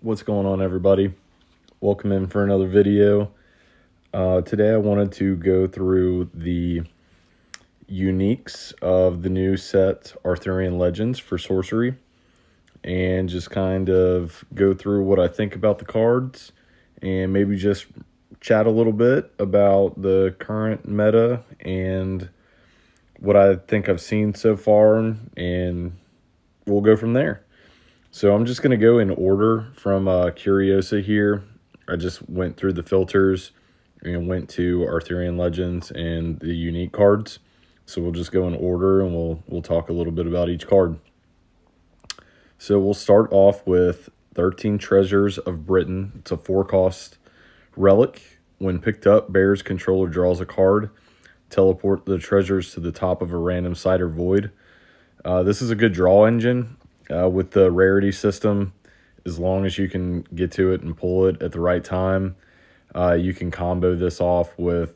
What's going on, everybody? Welcome in for another video. Today I wanted to go through the uniques of the new set Arthurian Legends for Sorcery and just kind of go through what I think about the cards and maybe just chat a little bit about the current meta and what I think I've seen so far, and we'll go from there. So I'm just going to go in order from Curiosa here. I just went through the filters and went to Arthurian Legends and the unique cards. So we'll just go in order and we'll talk a little bit about each card. So we'll start off with 13 Treasures of Britain. It's a 4-cost relic. When picked up, bear's controller draws a card. Teleport the treasures to the top of a random site or void. This is a good draw engine. With the rarity system, as long as you can get to it and pull it at the right time, you can combo this off with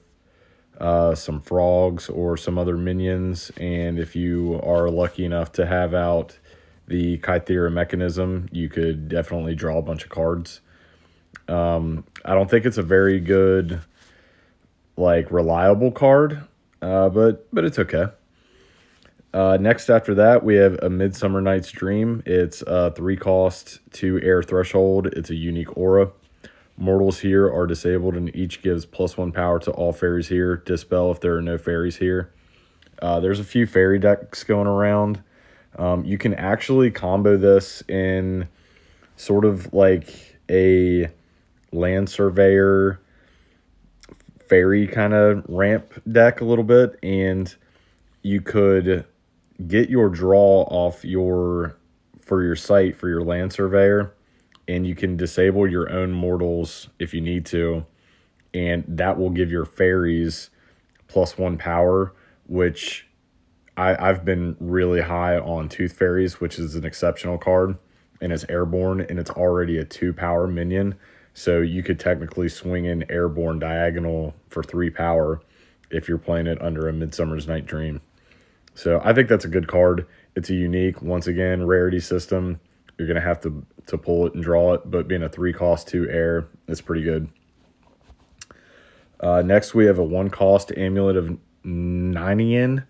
some frogs or some other minions. And if you are lucky enough to have out the Kythera mechanism, you could definitely draw a bunch of cards. I don't think it's a very good, reliable card, but it's okay. Next after that, we have A Midsummer Night's Dream. It's a 3-cost, 2 air threshold. It's a unique aura. Mortals here are disabled and each gives +1 power to all fairies here. Dispel if there are no fairies here. There's a few fairy decks going around. You can actually combo this in sort of like a land surveyor fairy kind of ramp deck a little bit, and you could get your draw off for your site for your land surveyor, and you can disable your own mortals if you need to, and that will give your fairies +1 power, which I've been really high on Tooth Fairies, which is an exceptional card, and it's airborne, and it's already a 2-power minion, so you could technically swing in airborne diagonal for 3 power if you're playing it under A Midsummer's Night Dream. So I think that's a good card. It's a unique, once again, rarity system. You're going to have to pull it and draw it, but being a 3-cost, 2 air, it's pretty good. Next, we have a 1-cost Amulet of Ninian.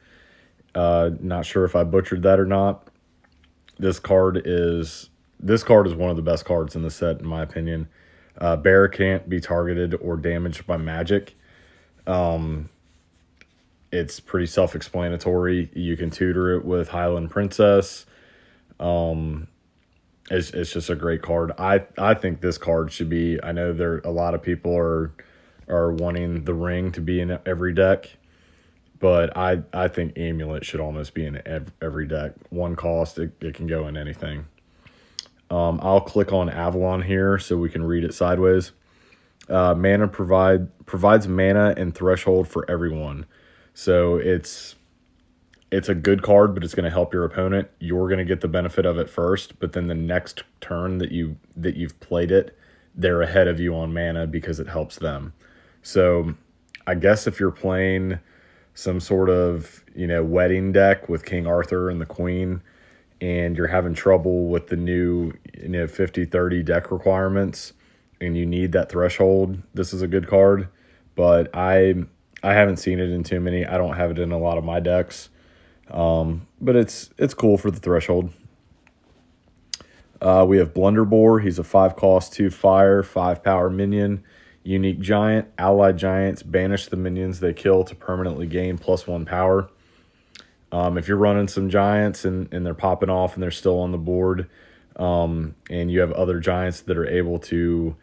Not sure if I butchered that or not. This card is one of the best cards in the set, in my opinion. Bear can't be targeted or damaged by magic. It's pretty self-explanatory. You can tutor it with Highland Princess. It's just a great card. I think this card should be. I know a lot of people are wanting the ring to be in every deck, but I think Amulet should almost be in every deck. 1 cost, it can go in anything. I'll click on Avalon here so we can read it sideways. Mana provides mana and threshold for everyone. So it's a good card, but it's going to help your opponent. You're going to get the benefit of it first, but then the next turn that you've played it, they're ahead of you on mana because it helps them. So I guess if you're playing some sort of, wedding deck with King Arthur and the Queen, and you're having trouble with the new, 50-30 deck requirements, and you need that threshold, this is a good card. But I haven't seen it in too many. I don't have it in a lot of my decks. But it's cool for the threshold. We have Blunderbore. He's a 5-cost, 2 fire, 5 power minion. Unique giant. Allied giants banish the minions they kill to permanently gain +1 power. If you're running some giants and they're popping off and they're still on the board, and you have other giants that are able to,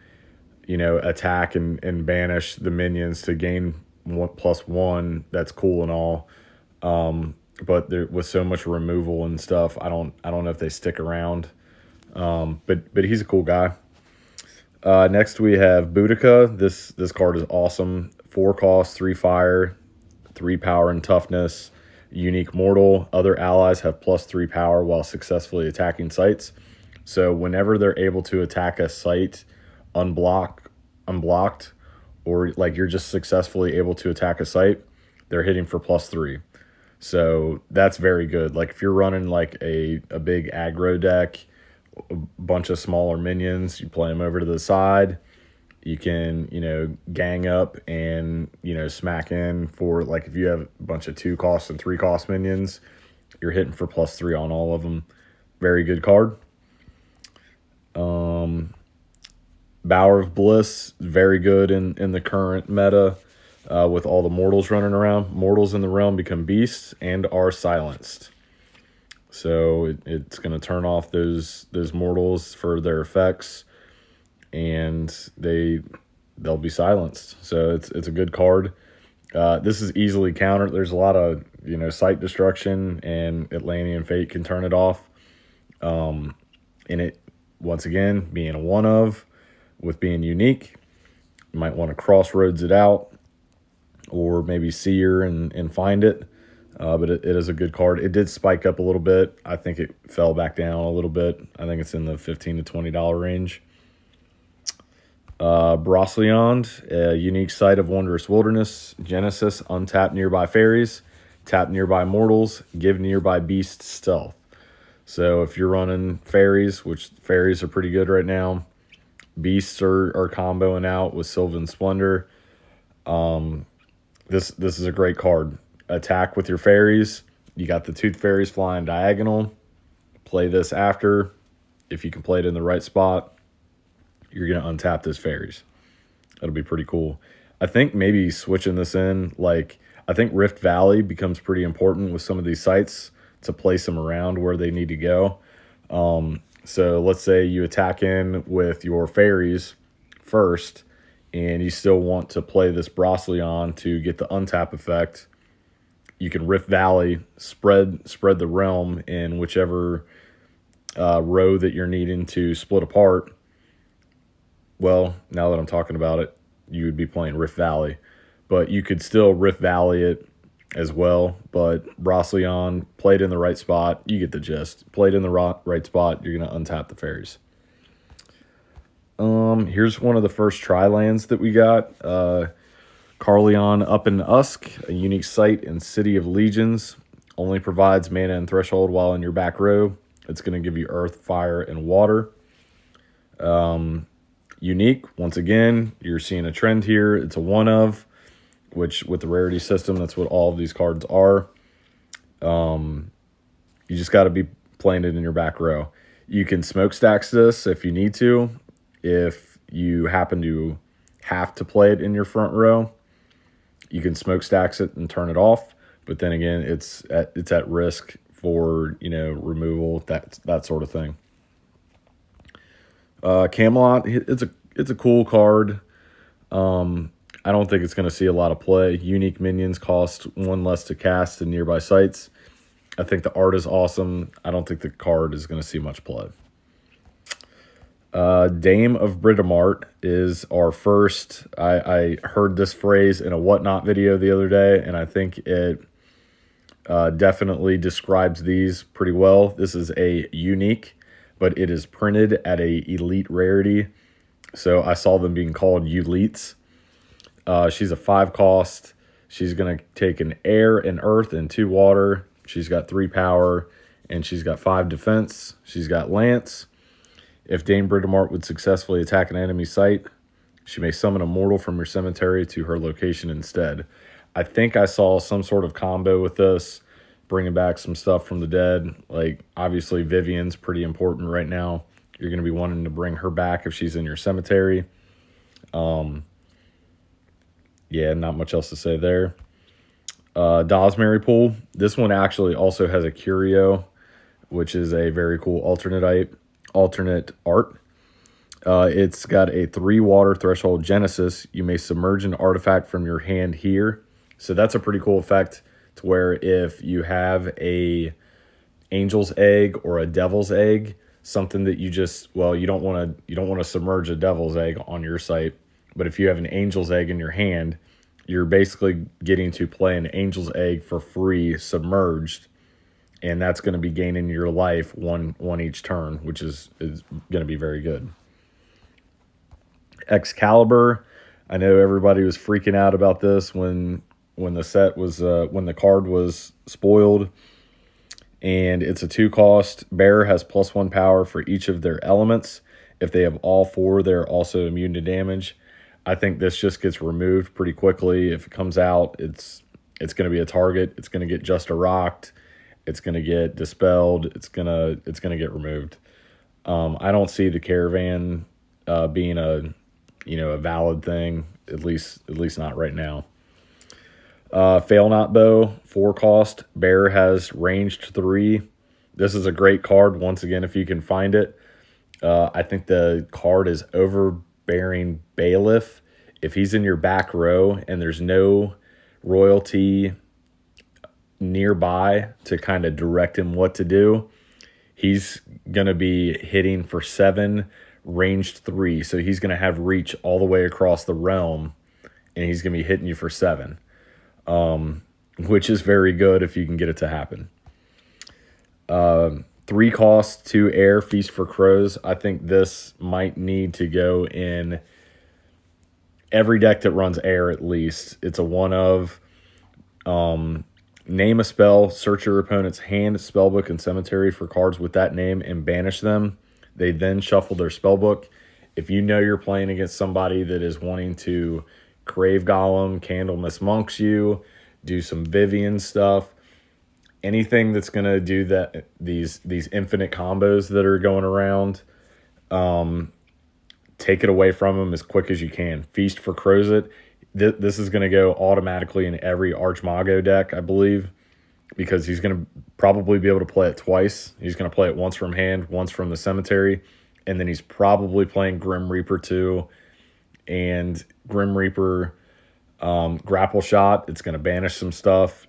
attack and banish the minions to gain +1, that's cool and all. But there with so much removal and stuff, I don't know if they stick around. But he's a cool guy. Next we have Boudica. This card is awesome. 4-cost, 3 fire, 3 power and toughness. Unique mortal. Other allies have +3 power while successfully attacking sites. So whenever they're able to attack a site unblocked, or you're just successfully able to attack a site, they're hitting for +3. So that's very good. Like if you're running like a big aggro deck, a bunch of smaller minions. You play them over to the side. You can, gang up and, smack in for, like, if you have a bunch of 2-cost and 3-cost minions, you're hitting for +3 on all of them. Very good card. Bower of Bliss, very good in the current meta with all the mortals running around. Mortals in the realm become beasts and are silenced. So it's going to turn off those mortals for their effects, and they'll be silenced. So it's a good card. This is easily countered. There's a lot of sight destruction, and Atlantean Fate can turn it off. And it, once again, being a one of, with being unique, you might want to crossroads it out, or maybe see her and find it. But it is a good card. It did spike up a little bit. I think it fell back down a little bit. I think it's in the $15 to $20 range. Broceliond, a unique site of wondrous wilderness. Genesis, untap nearby fairies, tap nearby mortals, give nearby beasts stealth. So if you're running fairies, which fairies are pretty good right now, beasts are comboing out with Sylvan Splendor. This is a great card. Attack with your fairies. You got the Tooth Fairies flying diagonal. Play this after. If you can play it in the right spot, you're going to untap those fairies. That'll be pretty cool. I think maybe switching this in, like, I think Rift Valley becomes pretty important with some of these sites to place them around where they need to go. So let's say you attack in with your fairies first, and you still want to play this Brocelion to get the untap effect. You can Rift Valley, spread the realm in whichever row that you're needing to split apart. Well, now that I'm talking about it, you would be playing Rift Valley. But you could still Rift Valley it as well. But Brocelion, played in the right spot, you get the gist. Played in the right spot, you're going to untap the fairies. Here's one of the first tri-lands that we got. Carleon Up in Usk, a unique site in City of Legions. Only provides mana and threshold while in your back row. It's going to give you earth, fire, and water. Unique, once again, you're seeing a trend here. It's a one of, which with the rarity system, that's what all of these cards are. You just got to be playing it in your back row. You can smokestacks this if you need to. If you happen to have to play it in your front row, you can smokestacks it and turn it off. But then again, it's at risk for removal, that sort of thing. Camelot, it's a cool card. I don't think it's going to see a lot of play. Unique minions cost 1 less to cast in nearby sites. I think the art is awesome. I don't think the card is going to see much play. Dame of Britomart is our first. I heard this phrase in a Whatnot video the other day, and I think it definitely describes these pretty well. This is a unique, but it is printed at a elite rarity. So I saw them being called Elites. She's a 5-cost. She's going to take an air, an earth, and 2 water. She's got 3 power, and she's got 5 defense. She's got Lance. If Dame Britomart would successfully attack an enemy site, she may summon a mortal from your cemetery to her location instead. I think I saw some sort of combo with this, bringing back some stuff from the dead. Like, obviously, Vivien's pretty important right now. You're going to be wanting to bring her back if she's in your cemetery. Yeah, not much else to say there. Dosmary Pool. This one actually also has a curio, which is a very cool alternate art. It's got a 3 water threshold Genesis. You may submerge an artifact from your hand here. So that's a pretty cool effect, to where if you have a angel's egg or a devil's egg, something that you don't want to submerge a devil's egg on your site, but if you have an angel's egg in your hand, you're basically getting to play an angel's egg for free submerged, and that's going to be gaining your life one each turn, which is going to be very good. Excalibur, I know everybody was freaking out about this when the set was when the card was spoiled, And it's a 2-cost. Bearer has +1 power for each of their elements. If they have all 4, they're also immune to damage. I think this just gets removed pretty quickly. If it comes out, it's going to be a target. It's going to get just a rocked. It's going to get dispelled. It's going to get removed. I don't see the caravan being a valid thing, at least not right now. Fail Not Bow, 4-cost. Bearer has ranged 3. This is a great card, once again, if you can find it. I think the card is Overbearing Bailiff. If he's in your back row and there's no royalty nearby to kind of direct him what to do, he's going to be hitting for 7, ranged 3. So he's going to have reach all the way across the realm, and he's going to be hitting you for 7, which is very good if you can get it to happen. 3 costs, 2 air, Feast for Crows. I think this might need to go in every deck that runs air at least. It's a one of. Name a spell, search your opponent's hand, spellbook, and cemetery for cards with that name and banish them. They then shuffle their spellbook. If you know you're playing against somebody that is wanting to Crave Golem, Candlemas Monks you, do some Vivien stuff, anything that's going to do that, these infinite combos that are going around, take it away from them as quick as you can. Feast for Crows it. This is going to go automatically in every Archmago deck, I believe, because he's going to probably be able to play it twice. He's going to play it once from hand, once from the cemetery, and then he's probably playing Grim Reaper too. And Grim Reaper grapple shot, it's going to banish some stuff.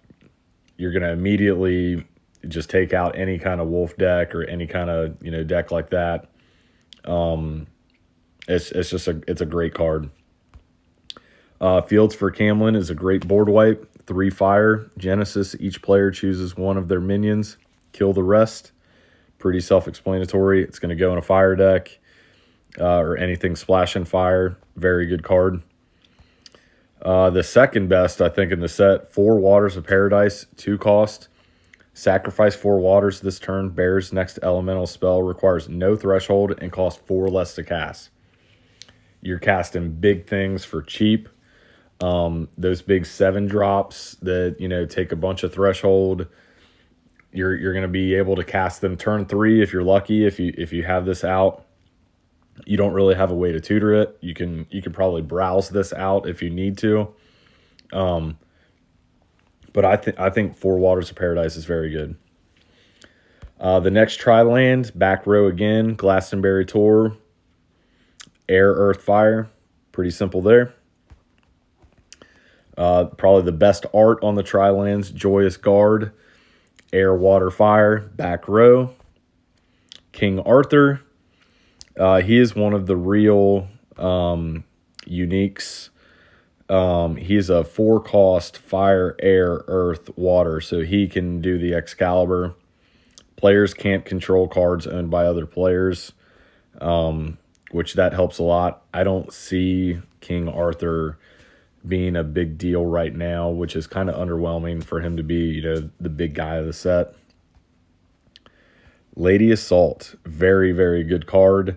You're going to immediately just take out any kind of wolf deck or any kind of deck like that. It's a great card. Fields for Camlin is a great board wipe. 3 fire. Genesis, each player chooses one of their minions. Kill the rest. Pretty self-explanatory. It's going to go in a fire deck or anything splash and fire. Very good card. The second best, I think, in the set, 4 Waters of Paradise, 2 cost. Sacrifice 4 waters this turn. Bear's next elemental spell requires no threshold and costs 4 less to cast. You're casting big things for cheap. Those big 7 drops that take a bunch of threshold, you're going to be able to cast them turn 3 if you're lucky. If you have this out, you don't really have a way to tutor it. You can probably browse this out if you need to. But I think 4 Waters of Paradise is very good. The next Tri-Land, back row again, Glastonbury Tour, air, earth, fire. Pretty simple there. Probably the best art on the Tri-Lands, Joyous Guard, air, water, fire, back row. King Arthur. He is one of the real uniques. He is a 4-cost fire, air, earth, water, so he can do the Excalibur. Players can't control cards owned by other players, which that helps a lot. I don't see King Arthur being a big deal right now, which is kind of underwhelming for him to be, the big guy of the set. Lady Assault, very, very good card.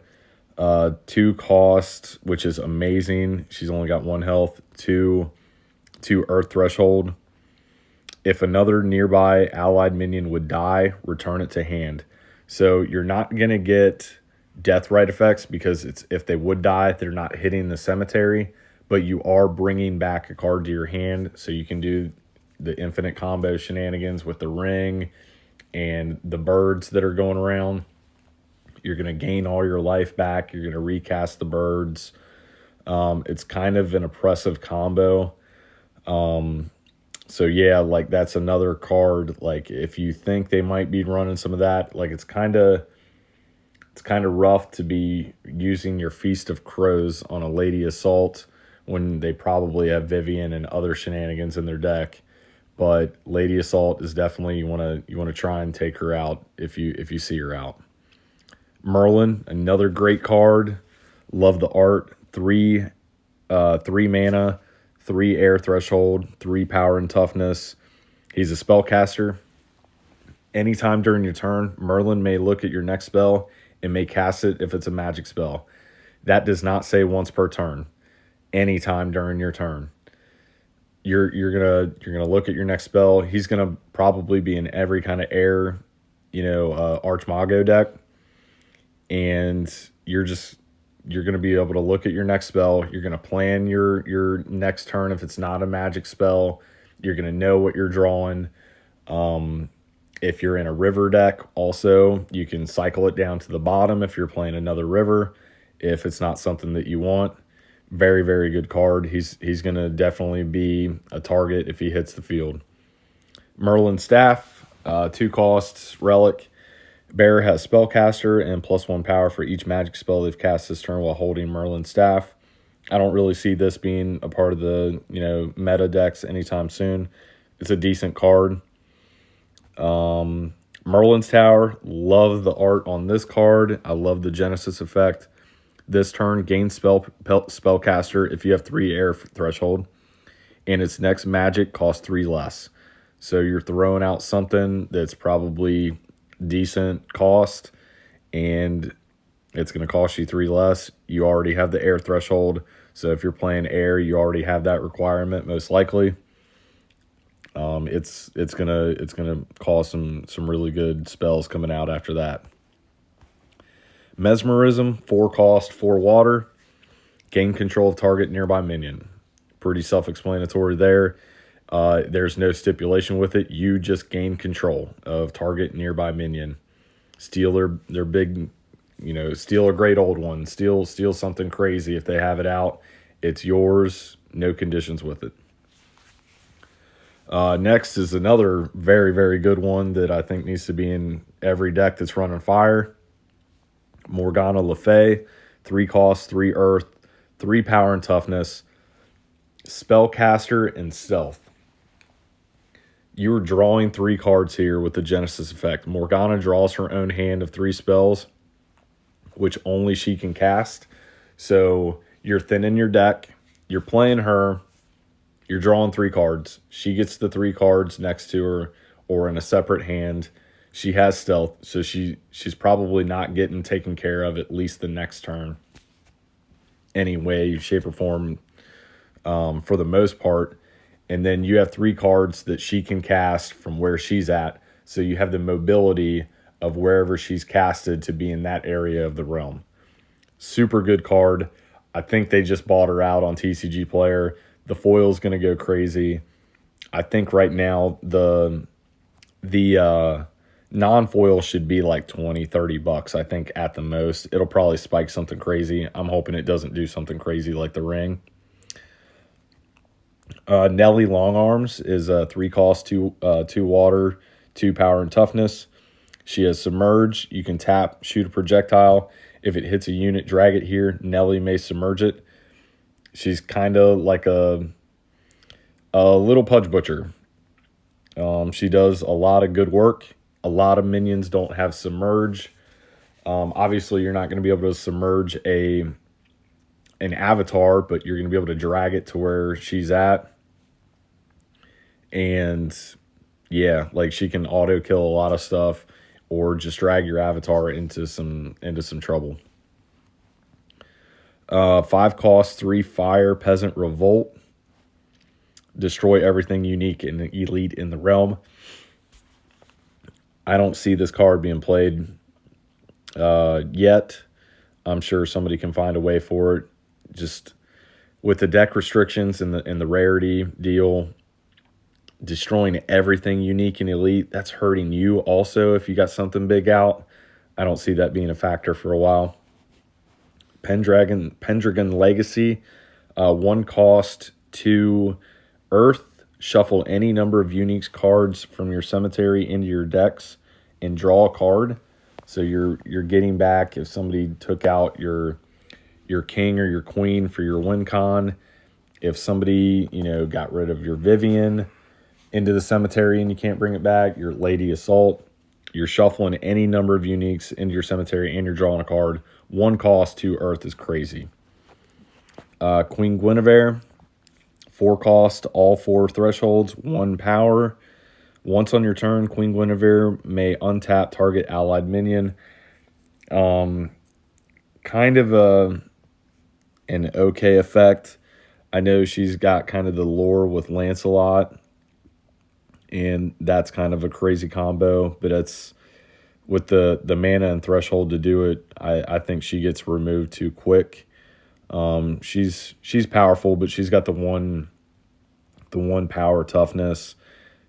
2 cost, which is amazing. She's only got 1 health. 2 earth threshold. If another nearby allied minion would die, return it to hand. So you're not going to get death right effects because if they would die, they're not hitting the cemetery, but you are bringing back a card to your hand, so you can do the infinite combo shenanigans with the ring and the birds that are going around. You're going to gain all your life back. You're going to recast the birds. It's kind of an oppressive combo. So yeah, that's another card. If you think they might be running some of that, it's kind of rough to be using your Feast of Crows on a Lady Assault when they probably have Vivien and other shenanigans in their deck. But Lady Assault is definitely, you want to try and take her out if you see her out. Merlin, another great card. Love the art. 3 mana, 3 air threshold, 3 power and toughness. He's a spellcaster, Anytime during your turn, Merlin may look at your next spell and may cast it if it's a magic spell. That does not say once per turn. Anytime during your turn. You're gonna look at your next spell. He's gonna probably be in every kind of air, Archmago deck, and you're gonna be able to look at your next spell. You're gonna plan your next turn if it's not a magic spell. You're gonna know what you're drawing. If you're in a river deck, also you can cycle it down to the bottom if you're playing another river. If it's not something that you want. Very, very good card. He's going to definitely be a target if he hits the field. Merlin Staff, 2 costs, relic. Bearer has spellcaster and +1 power for each magic spell they've cast this turn while holding Merlin Staff. I don't really see this being a part of the meta decks anytime soon. It's a decent card. Merlin's Tower, love the art on this card. I love the Genesis effect. This turn, gain spellcaster if you have 3 air threshold, and its next magic costs 3 less. So you're throwing out something that's probably decent cost, and it's going to cost you 3 less. You already have the air threshold, so if you're playing air, you already have that requirement most likely. It's gonna cause some really good spells coming out after that. Mesmerism, 4 cost, 4 water. Gain control of target nearby minion. Pretty self-explanatory there. There's no stipulation with it. You just gain control of target nearby minion. Steal their big, steal a great old one. Steal something crazy. If they have it out, it's yours. No conditions with it. Next is another very, very good one that I think needs to be in every deck that's running fire. Morgana Le Fay, 3 cost, 3 earth, 3 power and toughness, spellcaster and stealth. You're drawing 3 cards here with the Genesis effect. Morgana draws her own hand of 3 spells, which only she can cast. So you're thinning your deck. You're playing her. You're drawing 3 cards. She gets the 3 cards next to her or in a separate hand. She has stealth, so she's probably not getting taken care of at least the next turn. Any way, shape, or form, for the most part. And then you have 3 cards that she can cast from where she's at. So you have the mobility of wherever she's casted to be in that area of the realm. Super good card. I think they just bought her out on TCG Player. The foil's going to go crazy. I think right now the non-foil should be like $20-$30, I think, at the most. It'll probably spike something crazy. I'm hoping it doesn't do something crazy like the ring. Nelly Longarms is a 3 cost, 2 water, 2 power and toughness. She has submerge. You can tap, shoot a projectile. If it hits a unit, drag it here. Nelly may submerge it. She's kind of like a little Pudge Butcher. She does a lot of good work. A lot of minions don't have submerge. Obviously, you're not going to be able to submerge an avatar, but you're going to be able to drag it to where she's at. And yeah, like she can auto kill a lot of stuff, or just drag your avatar into some trouble. 5 cost, 3 fire, Peasant Revolt. Destroy everything unique and elite in the realm. I don't see this card being played yet. I'm sure somebody can find a way for it. Just with the deck restrictions and the rarity deal, destroying everything unique and elite, that's hurting you also if you got something big out. I don't see that being a factor for a while. Pendragon Legacy, 1 cost, 2 earth. Shuffle any number of unique cards from your cemetery into your decks and draw a card. So you're getting back if somebody took out your king or your queen for your win con. If somebody, got rid of your Vivien into the cemetery and you can't bring it back, your Lady Assault. You're shuffling any number of uniques into your cemetery and you're drawing a card. 1 cost, 2 earth is crazy. Queen Guinevere, 4 cost, all 4 thresholds, 1 power, Once on your turn, Queen Guinevere may untap target allied minion. Kind of an okay effect. I know she's got kind of the lore with Lancelot, and that's kind of a crazy combo, but it's with the mana and threshold to do it. I think she gets removed too quick. She's powerful, but she's got the one power toughness,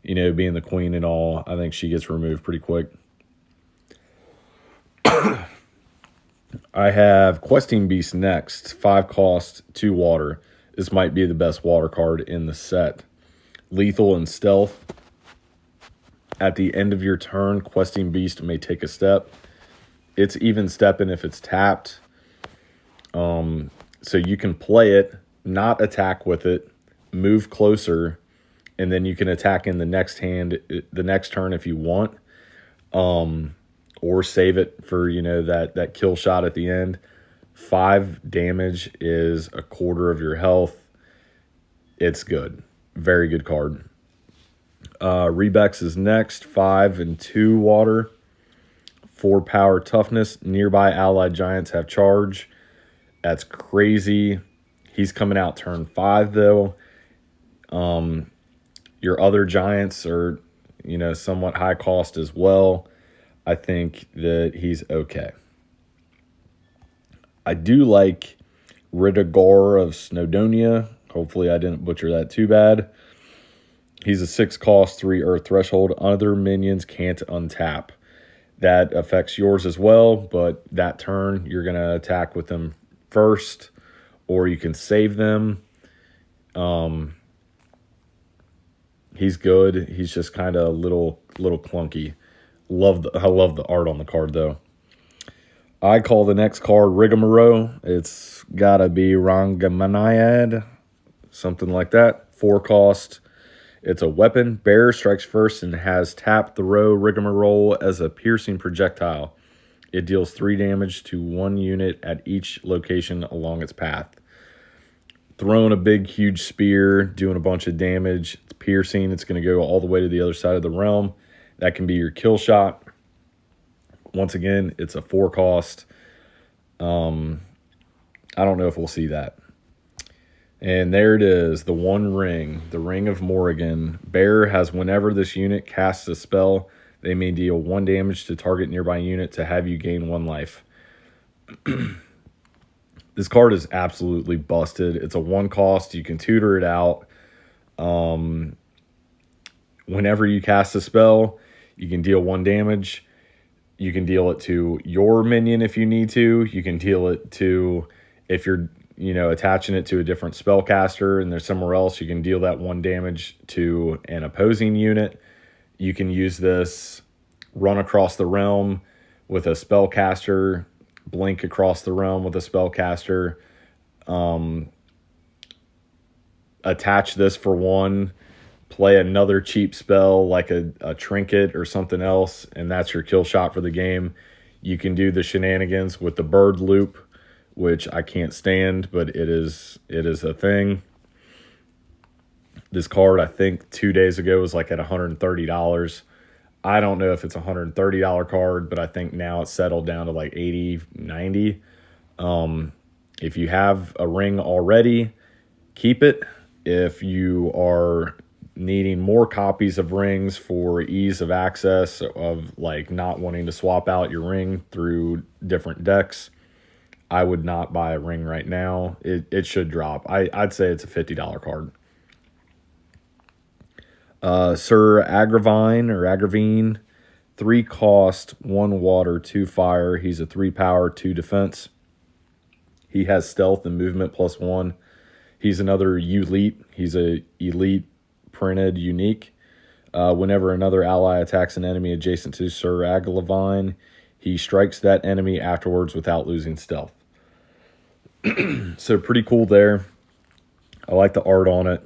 being the queen and all. I think she gets removed pretty quick. I have Questing Beast next. 5 cost, 2 water. This might be the best water card in the set. Lethal and stealth. At the end of your turn, Questing Beast may take a step. It's even stepping if it's tapped. So you can play it, not attack with it, move closer, and then you can attack in the next turn if you want. Or save it for, that kill shot at the end. 5 damage is a quarter of your health. It's good. Very good card. Rebex is next. 5 and 2 water. 4 power toughness. Nearby allied giants have charge. That's crazy. He's coming out turn 5, though. Your other giants are, somewhat high cost as well. I think that he's okay. I do like Ridagor of Snowdonia. Hopefully I didn't butcher that too bad. He's a 6 cost, 3 earth threshold. Other minions can't untap. That affects yours as well, but that turn you're going to attack with them first, or you can save them. He's good. He's just kind of a little clunky. I love the art on the card, though. I call the next card Rigmarole. It's got to be Rangamaniad, something like that. 4 cost. It's a weapon. Bearer strikes first and has tapped the row Rigmarole as a piercing projectile. It deals 3 damage to 1 unit at each location along its path. Throwing a big, huge spear, doing a bunch of damage. It's piercing. It's going to go all the way to the other side of the realm. That can be your kill shot. Once again, it's a 4 cost. I don't know if we'll see that. And there it is, the one ring, the Ring of Morrigan. Bearer has whenever this unit casts a spell, they may deal 1 damage to target nearby unit to have you gain 1 life. This card is absolutely busted. It's a 1 cost. You can tutor it out. Whenever you cast a spell, you can deal 1 damage. You can deal it to your minion if you need to. You can deal it to, if you're, attaching it to a different spellcaster and there's somewhere else, you can deal that 1 damage to an opposing unit. You can use this, run across the realm with a spellcaster, blink across the realm with a spellcaster, attach this for 1, play another cheap spell like a trinket or something else, and that's your kill shot for the game. You can do the shenanigans with the bird loop, which I can't stand, but it is a thing. This card, I think 2 days ago, was like at $130. I don't know if it's a $130 card, but I think now it's settled down to like $80, $90. If you have a ring already, keep it. If you are needing more copies of rings for ease of access, of like not wanting to swap out your ring through different decks, I would not buy a ring right now. It should drop. I'd say it's a $50 card. Sir Agravine, 3 cost, 1 water, 2 fire. He's a 3 power, 2 defense. He has stealth and movement +1. He's another elite. He's a elite printed unique. Whenever another ally attacks an enemy adjacent to Sir Agravine, he strikes that enemy afterwards without losing stealth. So pretty cool there. I like the art on it.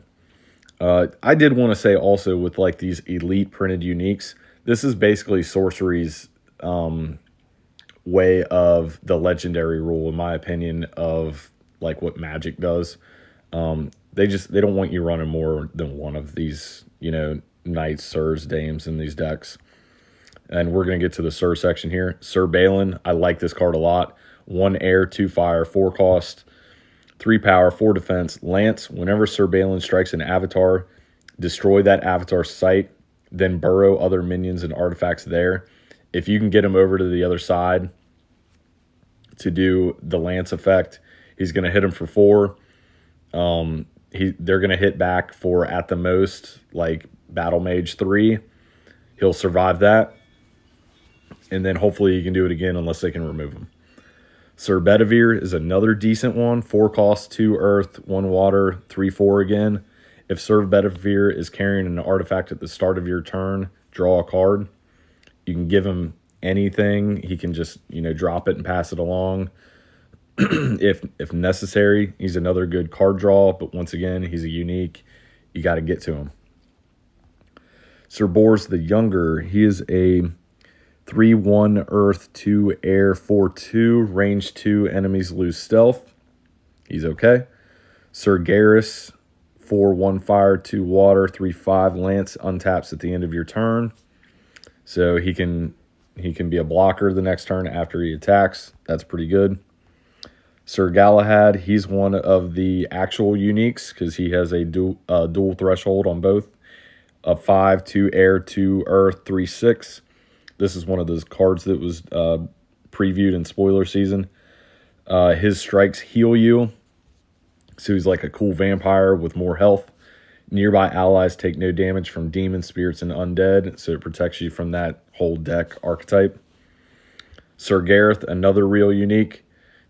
I did want to say also with like these elite printed uniques, this is basically Sorcery's way of the legendary rule, in my opinion, of like what Magic does. They don't want you running more than one of these, knights, sirs, dames in these decks. And we're going to get to the Sir section here. Sir Balin, I like this card a lot. 1 air, 2 fire, 4 cost, 3 power, 4 defense. Lance, whenever Sir Balin strikes an avatar, destroy that avatar's site, then burrow other minions and artifacts there. If you can get him over to the other side to do the Lance effect, he's going to hit him for 4. They're going to hit back for, at the most, like Battle Mage 3. He'll survive that. And then hopefully you can do it again unless they can remove him. Sir Bedivere is another decent one. 4 cost, 2 earth, 1 water, 3/4 again. If Sir Bedivere is carrying an artifact at the start of your turn, draw a card. You can give him anything. He can just, drop it and pass it along. if necessary. He's another good card draw, but once again, he's a unique. You got to get to him. Sir Bors the Younger, he is a 3/1 earth, 2 air, 4/2, range 2, enemies lose stealth. He's okay. Sir Garrus, 4/1 fire, 2 water, 3/5 lance, untaps at the end of your turn. So he can be a blocker the next turn after he attacks. That's pretty good. Sir Galahad, he's one of the actual uniques because he has a dual threshold on both. A 5, 2 air, 2 earth, 3/6. This is one of those cards that was previewed in spoiler season. His strikes heal you. So he's like a cool vampire with more health. Nearby allies take no damage from demons, spirits, and undead. So it protects you from that whole deck archetype. Sir Gareth, another real unique.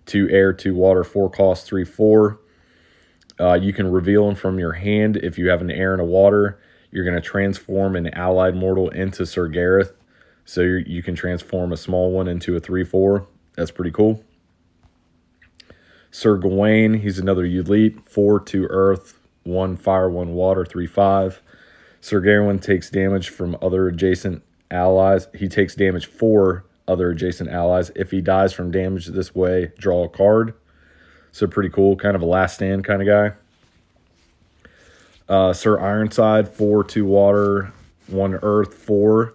2 air, 2 water, 4 cost, 3/4. You can reveal him from your hand. If you have an air and a water, you're going to transform an allied mortal into Sir Gareth. So you can transform a small one into a 3/4. That's pretty cool. Sir Gawain, he's another elite. 4, 2 earth, 1 fire, 1 water, 3/5. Sir Gawain takes damage from other adjacent allies. He takes damage for other adjacent allies. If he dies from damage this way, draw a card. So pretty cool. Kind of a last stand kind of guy. Sir Ironside, 4, 2 water, 1 earth, 4.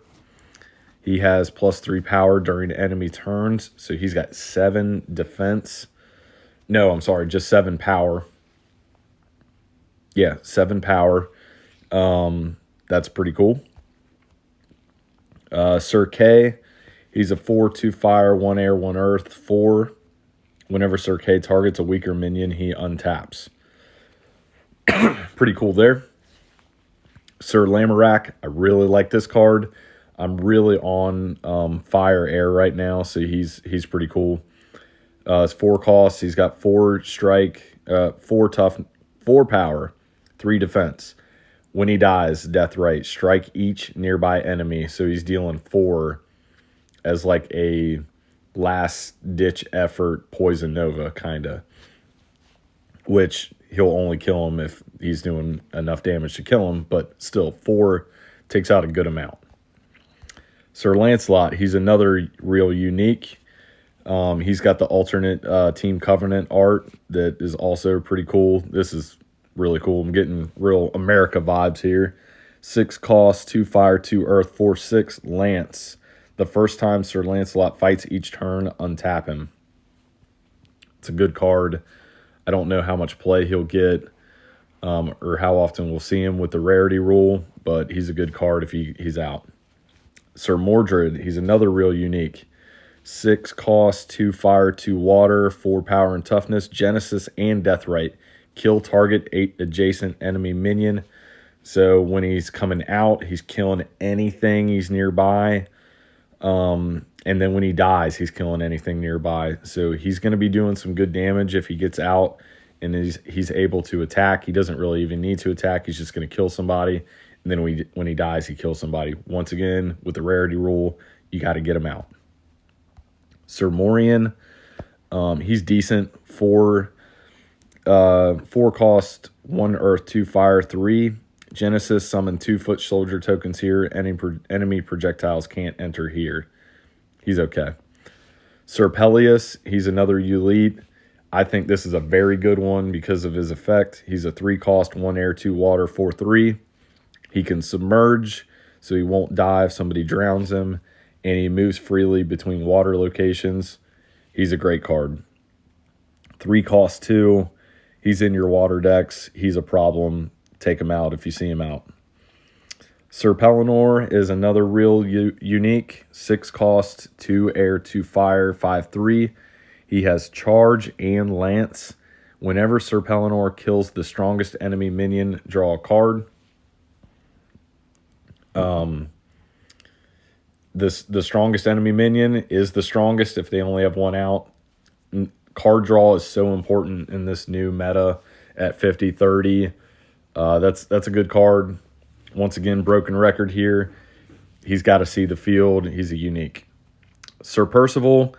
He has +3 power during enemy turns. So he's got 7 defense. No, I'm sorry, just 7 power. Yeah, 7 power. That's pretty cool. Sir K, he's a 4, 2 fire, 1 air, 1 earth, 4. Whenever Sir K targets a weaker minion, he untaps. Pretty cool there. Sir Lamorak, I really like this card. I'm really on fire air right now, so he's pretty cool. It's 4 costs. He's got 4 strike, 4 tough, 4 power, 3 defense. When he dies, death right, strike each nearby enemy. So he's dealing 4 as like a last ditch effort poison nova kind of, which he'll only kill him if he's doing enough damage to kill him, but still 4 takes out a good amount. Sir Lancelot, he's another real unique. He's got the alternate Team Covenant art that is also pretty cool. This is really cool. I'm getting real America vibes here. 6 cost, 2 fire, 2 earth, 4/6 Lance. The first time Sir Lancelot fights each turn, untap him. It's a good card. I don't know how much play he'll get or how often we'll see him with the rarity rule, but he's a good card if he's out. Sir Mordred, he's another real unique. 6 cost, 2 fire, 2 water, 4 power and toughness, Genesis and Deathrite. Kill target 8 adjacent enemy minion. So when he's coming out, he's killing anything he's nearby. And then when he dies, he's killing anything nearby. So he's going to be doing some good damage if he gets out and he's able to attack. He doesn't really even need to attack. He's just going to kill somebody. And then when he dies, he kills somebody. Once again, with the rarity rule, you got to get him out. Sir Morian, he's decent. 4 cost, 1 earth, 2 fire, 3. Genesis, summon 2 foot soldier tokens here. Enemy projectiles can't enter here. He's okay. Sir Peleus, he's another elite. I think this is a very good one because of his effect. He's a 3 cost, 1 air, 2 water, 4/3. He can submerge, so he won't die if somebody drowns him, and he moves freely between water locations. He's a great card. 3 cost 2. He's in your water decks. He's a problem. Take him out if you see him out. Sir Pellinor is another real unique. 6 cost, 2 air, 2 fire, 5/3. He has charge and lance. Whenever Sir Pellinor kills the strongest enemy minion, draw a card. The strongest enemy minion is the strongest if they only have 1 out. Card draw is so important in this new meta at 50-30. That's a good card. Once again, broken record here. He's got to see the field. He's a unique. Sir Percival,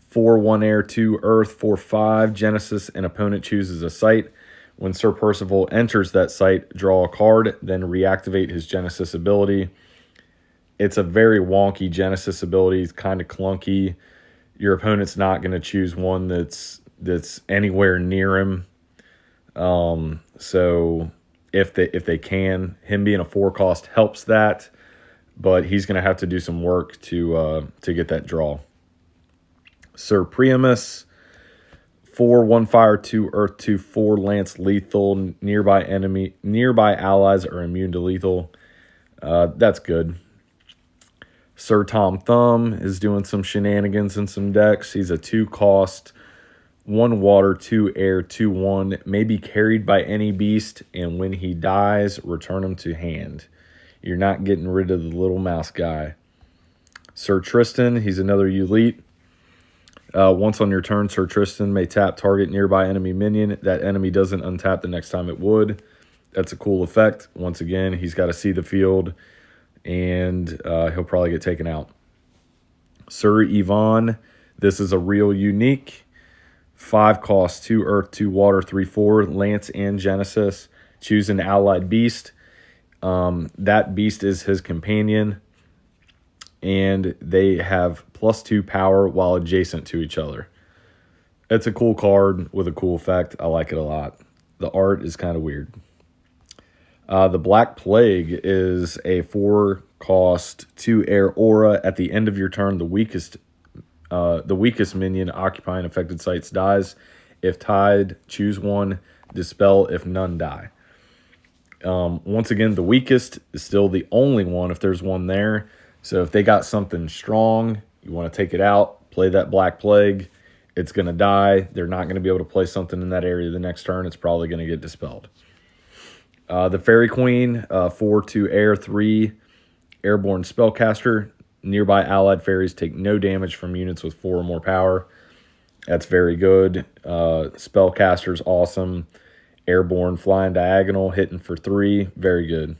4 1 air, 2 earth, 4/5 Genesis, and opponent chooses a site. When Sir Percival enters that site, draw a card, then reactivate his Genesis ability. It's a very wonky Genesis ability. It's kind of clunky. Your opponent's not going to choose one that's anywhere near him. So if they can, him being a 4 cost helps that, but he's going to have to do some work to get that draw. Sir Priamus, 4 1 fire, 2 earth, 2 4 lance, lethal. Nearby allies are immune to lethal. That's good. Sir Tom Thumb is doing some shenanigans in some decks. He's a 2 cost, 1 water, 2 air, 2/1. May be carried by any beast, and when he dies, return him to hand. You're not getting rid of the little mouse guy. Sir Tristan, he's another elite. Once on your turn, Sir Tristan may tap target nearby enemy minion. That enemy doesn't untap the next time it would. That's a cool effect. Once again, he's got to see the field, and he'll probably get taken out. Sir Yvonne, this is a real unique. 5 cost, 2 earth, 2 water, 3/4 lance and Genesis. Choose an allied beast. That beast is his companion, and they have +2 power while adjacent to each other. It's a cool card with a cool effect. I like it a lot. The art is kind of weird. The Black Plague is a 4 cost, 2 air aura. At the end of your turn, the weakest minion occupying affected sites dies. If tied, choose one. Dispel if none die. Once again, the weakest is still the only one if there's one there. So if they got something strong, you want to take it out, play that Black Plague. It's going to die. They're not going to be able to play something in that area the next turn. It's probably going to get dispelled. The Fairy Queen, 4/2 air, 3 airborne spellcaster. Nearby allied fairies take no damage from units with 4 or more power. That's very good. Spellcaster's awesome. Airborne, flying diagonal, hitting for 3. Very good.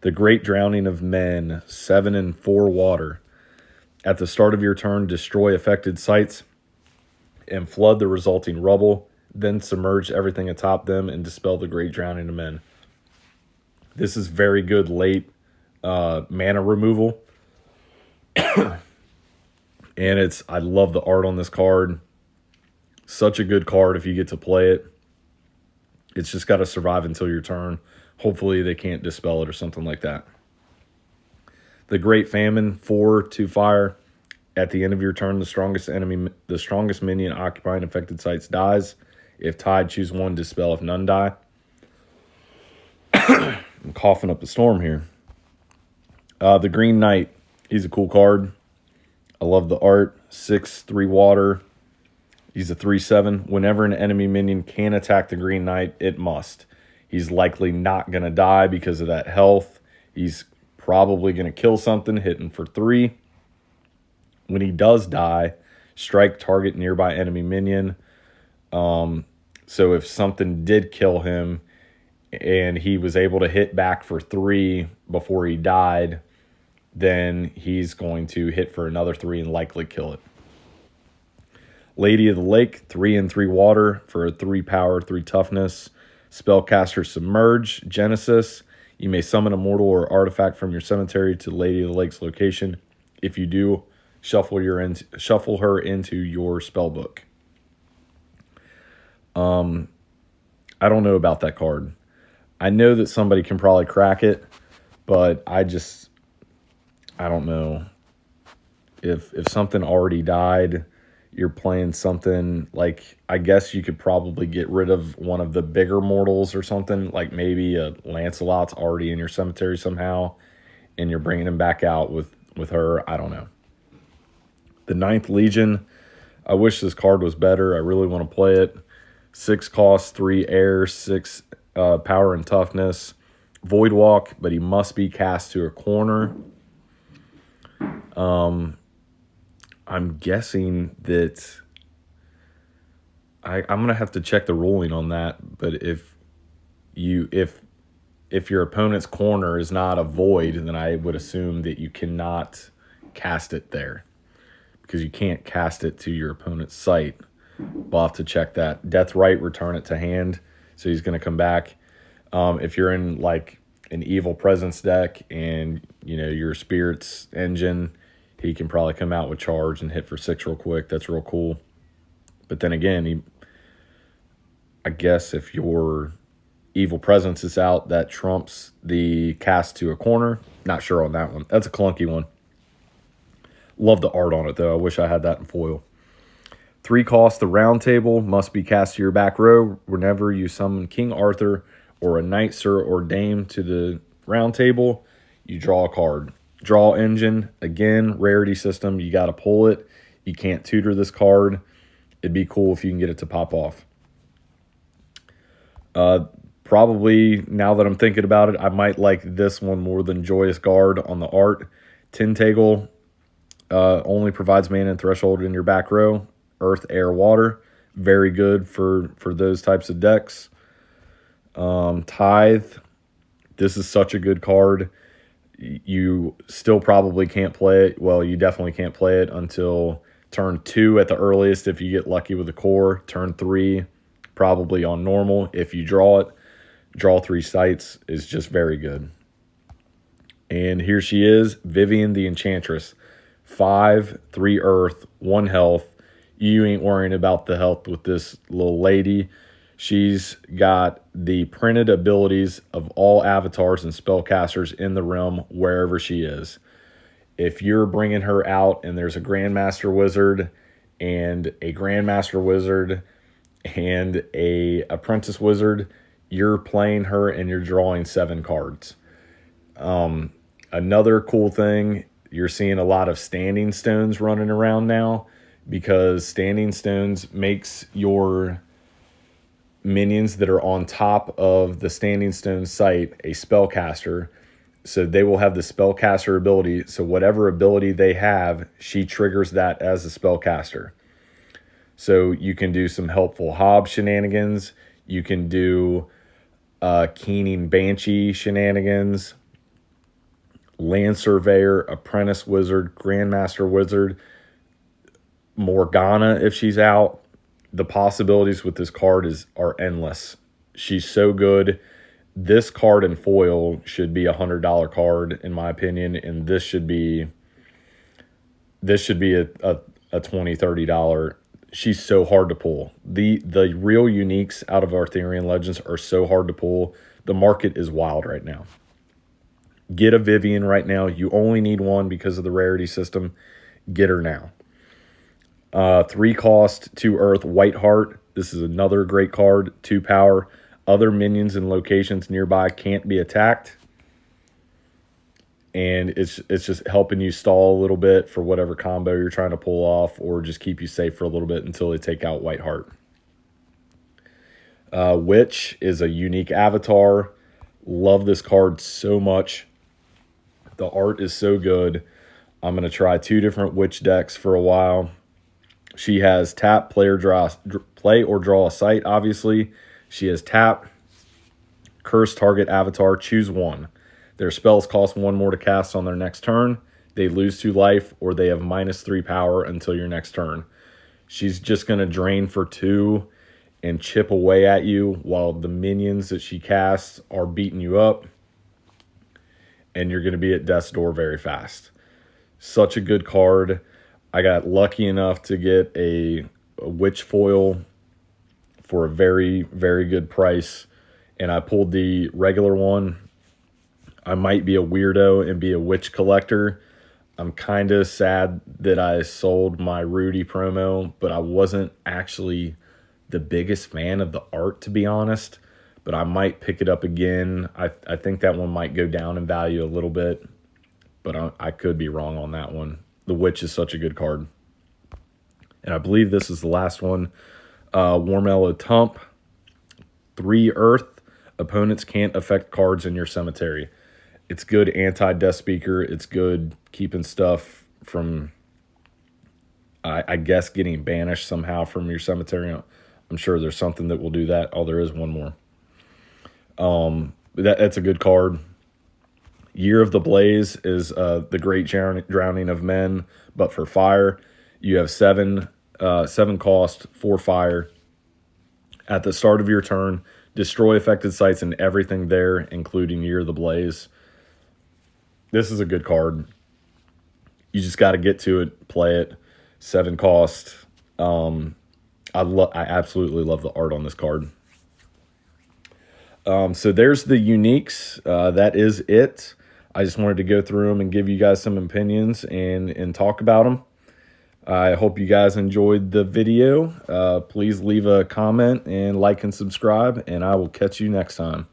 The Great Drowning of Men, 7 and 4 water. At the start of your turn, destroy affected sites and flood the resulting rubble. Then submerge everything atop them and dispel the Great Drowning of Men. This is very good late mana removal. And I love the art on this card. Such a good card if you get to play it. It's just got to survive until your turn. Hopefully they can't dispel it or something like that. The Great Famine, 4/2 fire. At the end of your turn, the strongest minion occupying affected sites dies. If tied, choose one, dispel if none die. I'm coughing up a storm here. The Green Knight, he's a cool card. I love the art. 6/3 water. He's a 3/7. Whenever an enemy minion can attack the Green Knight, it must. He's likely not going to die because of that health. He's probably going to kill something, hitting for 3. When he does die, strike target nearby enemy minion. So if something did kill him and he was able to hit back for 3 before he died, then he's going to hit for another 3 and likely kill it. Lady of the Lake, 3 and 3 water for a 3 power, 3 toughness. Spellcaster Submerge, Genesis. You may summon a mortal or artifact from your cemetery to Lady of the Lake's location. If you do, shuffle her into your spellbook. I don't know about that card. I know that somebody can probably crack it, but I don't know. If something already died, you're playing something like, I guess you could probably get rid of one of the bigger mortals or something, like maybe a Lancelot's already in your cemetery somehow, and you're bringing him back out with her. I don't know. The Ninth Legion, I wish this card was better. I really want to play it. 6 cost, 3 air, 6 power and toughness. Void Walk, but he must be cast to a corner. I'm guessing that I'm gonna have to check the ruling on that. But if your opponent's corner is not a void, then I would assume that you cannot cast it there, because you can't cast it to your opponent's site. We'll have to check that. Death Right, return it to hand. So he's going to come back. If you're in like an Evil Presence deck and your Spirit's Engine, he can probably come out with charge and hit for 6 real quick. That's real cool. But then again, I guess if your Evil Presence is out, that trumps the cast to a corner. Not sure on that one. That's a clunky one. Love the art on it, though. I wish I had that in foil. 3 cost, the Round Table, must be cast to your back row. Whenever you summon King Arthur or a Knight, Sir, or Dame to the Round Table, you draw a card. Draw Engine, again, rarity system. You got to pull it. You can't tutor this card. It'd be cool if you can get it to pop off. Probably, now that I'm thinking about it, I might like this one more than Joyous Guard on the art. Tentacle only provides mana and threshold in your back row. Earth, air, water. Very good for those types of decks. Tithe. This is such a good card. You still probably can't play it. Well, you definitely can't play it until turn 2 at the earliest if you get lucky with the core. Turn 3, probably on normal. If you draw it, draw 3 sites is just very good. And here she is, Vivien the Enchantress. 5, 3 earth, 1 health. You ain't worrying about the health with this little lady. She's got the printed abilities of all avatars and spellcasters in the realm wherever she is. If you're bringing her out and there's a Grandmaster Wizard and a Grandmaster Wizard and a Apprentice Wizard, you're playing her and you're drawing 7 cards. Another cool thing, you're seeing a lot of Standing Stones running around now, because Standing Stones makes your minions that are on top of the Standing Stone site a spellcaster. So they will have the spellcaster ability. So whatever ability they have, she triggers that as a spellcaster. So you can do some helpful Hob shenanigans. You can do Keening Banshee shenanigans. Land Surveyor, Apprentice Wizard, Grandmaster Wizard, Morgana if she's out. The possibilities with this card are endless. She's so good. This card in foil should be $100 card in my opinion, and this should be a $20-$30. She's so hard to pull. The real uniques out of Arthurian Legends are so hard to pull. The market is wild right now. Get a Vivien right now. You only need 1 because of the rarity system. Get her now. 3 cost, 2 earth, White Heart. This is another great card. 2 power. Other minions and locations nearby can't be attacked. And it's just helping you stall a little bit for whatever combo you're trying to pull off, or just keep you safe for a little bit until they take out White Heart. Witch is a unique avatar. Love this card so much. The art is so good. I'm going to try 2 different Witch decks for a while. She has tap, play or draw a site, obviously. She has tap, curse target avatar, choose 1. Their spells cost 1 more to cast on their next turn. They lose 2 life, or they have -3 power until your next turn. She's just going to drain for 2 and chip away at you while the minions that she casts are beating you up. And you're going to be at death's door very fast. Such a good card. I got lucky enough to get a Witch foil for a very, very good price. and I pulled the regular one. I might be a weirdo and be a witch collector. I'm kind of sad that I sold my Rudy promo, but I wasn't actually the biggest fan of the art, to be honest. But I might pick it up again. I think that one might go down in value a little bit, but I could be wrong on that one. The Witch is such a good card. And I believe this is the last one. Warmellow Tump. 3 Earth. Opponents can't affect cards in your cemetery. It's good anti-death speaker. It's good keeping stuff from, I guess, getting banished somehow from your cemetery. I'm sure there's something that will do that. Oh, there is one more. That's a good card. Year of the Blaze is the Great Drowning of Men, but for fire. You have 7 cost, 4 fire. At the start of your turn, destroy affected sites and everything there, including Year of the Blaze. This is a good card. You just got to get to it, play it. 7 cost. I absolutely love the art on this card. So there's the uniques. That is it. I just wanted to go through them and give you guys some opinions and talk about them. I hope you guys enjoyed the video. Please leave a comment and like and subscribe, and I will catch you next time.